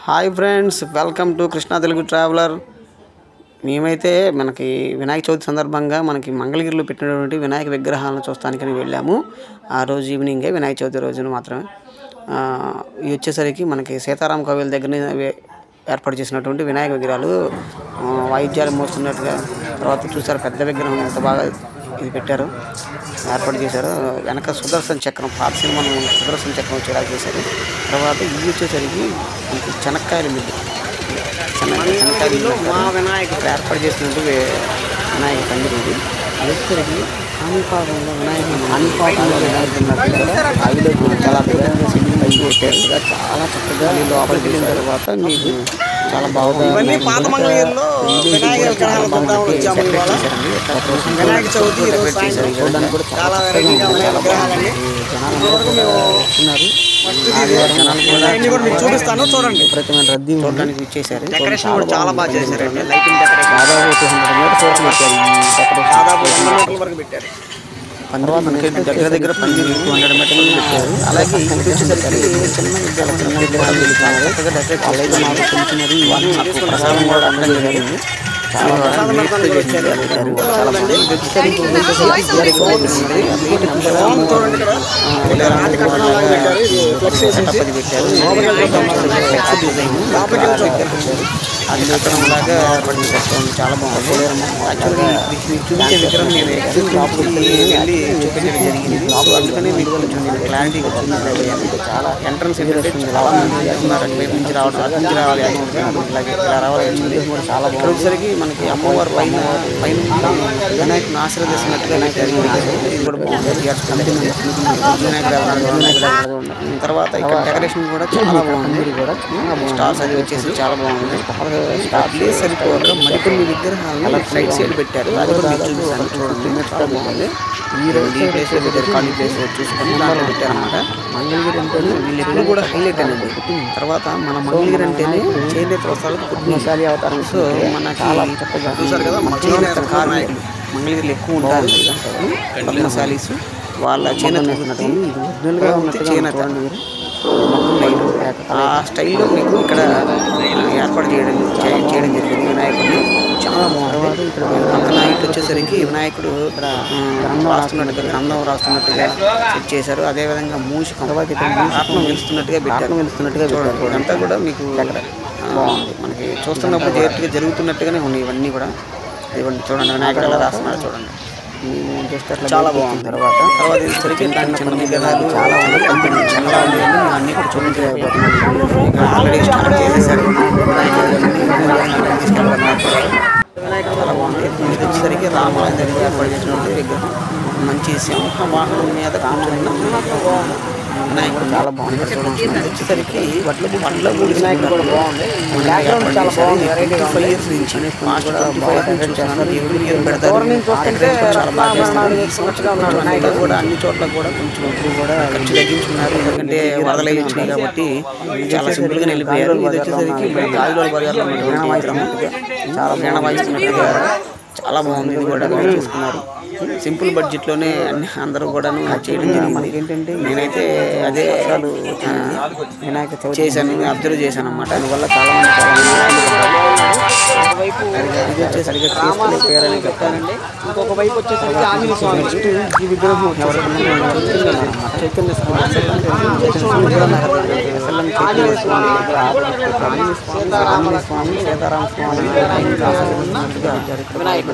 Hi friends, welcome to Krishna Telugu traveller. మేమైతే మనకి వినాయక చవితి సందర్భంగా మనకి మంగళగిరిలో పెట్టినటువంటి వినాయక విగ్రహాలను చూస్తానికని వెళ్ళాము. ఆ రోజు ఈవినింగే, వినాయక చవితి రోజున మాత్రమే. ఇవి వచ్చేసరికి మనకి సీతారాం కోవిల్ దగ్గర ఏర్పాటు చేసినటువంటి వినాయక విగ్రహాలు వాయిద్యాలు మోస్తున్నట్టుగా. తర్వాత చూసారు పెద్ద విగ్రహం ఎంత బాగా ఇది పెట్టారు, ఏర్పాటు చేశారు. వెనక సుదర్శన చక్రం, పాత సినిమాను సుదర్శన చక్రం వచ్చేలా చేశారు. తర్వాత ఇవి వచ్చేసరికి మనకి చెనక్కాయల మిల్లు, మా వినాయకుడు ఏర్పాటు చేసినట్టు వినాయక పందిరి. ఇది అది వచ్చేసరికి కాణిపాకంలో అవిలో చాలా విధంగా సిమెంట్ పైకి పెట్టారు. చాలా చక్కగా లోపలికి వెళ్ళిన తర్వాత మీకు చాలా బాగుంది. చూడడానికి కూడా చాలా చూపిస్తాను, చూడండి. విపరీతమైన రద్దీ చూడడానికి ఇచ్చేసారు. డెకరేషన్ కూడా చాలా బాగా చేశారండి. లైటింగ్ డెకరేషన్ దాదాపు 200 మీటర్స్ వరకు పెట్టారు. తర్వాత మనకి దగ్గర 200 మీటర్లు పెట్టారు. అలాగే ఇంటి వచ్చేసరికి చిన్న విగ్రహాలు చక్కగా డెకరేట్ చేస్తున్నారు. ప్రసాదం కూడా అందడం జరిగింది. చాలా లాగా చాలా బాగుంది. యాక్చువల్గా చూపించే విగ్రహం నేను వెళ్ళి చూపించడం జరిగింది. అందుకని మీకు కొంచెం క్లారిటీ వచ్చింది. చాలా ఎంట్రన్స్ ఏంటంటే చాలా మంది ఉన్నారు, వైపు నుంచి రావాలి, అటు నుంచి రావాలి, అలాగే ఇలా రావాలి. చాలా బాగుంది. మనకి అమ్మవారు పైన వినాయకుని ఆశీర్వదిస్తున్నట్టుగా ఇది కూడా బాగుంది. తర్వాత ఇక్కడ డెకరేషన్ కూడా చాలా బాగుంది. స్టార్స్ అది వచ్చేసి చాలా బాగుంది. ప్లేస్ సరిపోగా మరికొన్ని విగ్రహాలను సైడ్ సైడ్ పెట్టారు. అది కూడా చూపిస్తాను, చూడండి. చాలా బాగుంది. ఈ ప్లేస్ లో పెట్టారు, ఖాళీ ప్లేస్ చూసుకొని దాంట్లో పెట్టారన్నమాట. మంగళగిరి అంటేనే వీళ్ళు ఎప్పుడు కూడా హైలైట్ అనేది. తర్వాత మన మంగళగిరి అంటేనే చేనేత వస్త్రాలకు పుట్టినశాలి అవతారం. సో మనకి చక్కగా చూసారు కదా, మన చేనేత కార్మికులు మంగళగిరిలో ఎక్కువ ఉంటారు. పద్మశాలీస్ వాళ్ళ చేనేత చేనేత ఆ స్టైల్లో మీకు ఇక్కడ ఏర్పాటు చేయడం జరిగింది వినాయకుడిని. చాలా బాగుంది. ఇక్కడ పక్కన ఇటు వచ్చేసరికి వినాయకుడు ఇక్కడ గ్రంథం రాస్తున్నట్టుగా సెట్ చేశారు. అదేవిధంగా మూషికం ఆత్మ వెలుస్తున్నట్టుగా పెట్టారు. ఇదంతా కూడా మీకు బాగుంది. మనకి చూస్తున్నప్పుడు జరుగుతున్నట్టుగానే ఉన్నాయి ఇవన్నీ కూడా. ఇవన్నీ చూడండి, వినాయకుడు ఎలా రాస్తున్నారు చూడండి. చాలా బాగుంది. తర్వాత వచ్చేసరికి చిన్న విగ్రహాలు చాలా ఉన్నాయి. అన్నీ కూడా చూపించలేకపోతున్నాను. ఆల్రెడీ స్టార్ట్ చేసేసారు. చాలా బాగుంది. ఇది వచ్చేసరికి రామాలయం దగ్గర ఏర్పాటు చేసినటువంటి విగ్రహం. మంచి సింహ వాహనం మీద కానున్న వినాయకుడు చాలా బాగుంది. వచ్చేసరికి వడ్ల గుడి వినాయకుడు కూడా బాగుంది. కూడా అన్ని చోట్ల కూడా కొంచెం కూడా ఖర్చు తగ్గించుకున్నారు. ఎందుకంటే వరదలై వచ్చినాయి కాబట్టి చాలా సింపుల్ గా వెళ్ళిపోయారు. ఇది వచ్చేసరికి గాలిలో చాలా వీణ వాయిస్తున్నట్టుగా చాలా బాగుంది. ఇది కూడా చూసుకున్నారు. సింపుల్ బడ్జెట్లోనే అన్ని అందరూ కూడా చేయడం జరిగింది. మనకి ఏంటంటే నేనైతే అదే వినాయక చవితి చేశాను, అబ్జర్వ్ చేశాను అన్నమాట. అందువల్ల చాలా మంది ఇది వచ్చేసరిగా తీసుకెళ్ళిపోయారని చెప్పానండి. ఇంకొక వైపు వచ్చేసరికి ఆంజనేయ స్వామి ఈ విగ్రహం చైతన్య స్వామి, సీతారామ స్వామి వినాయకుడు చాలా బాగుంది. వినాయక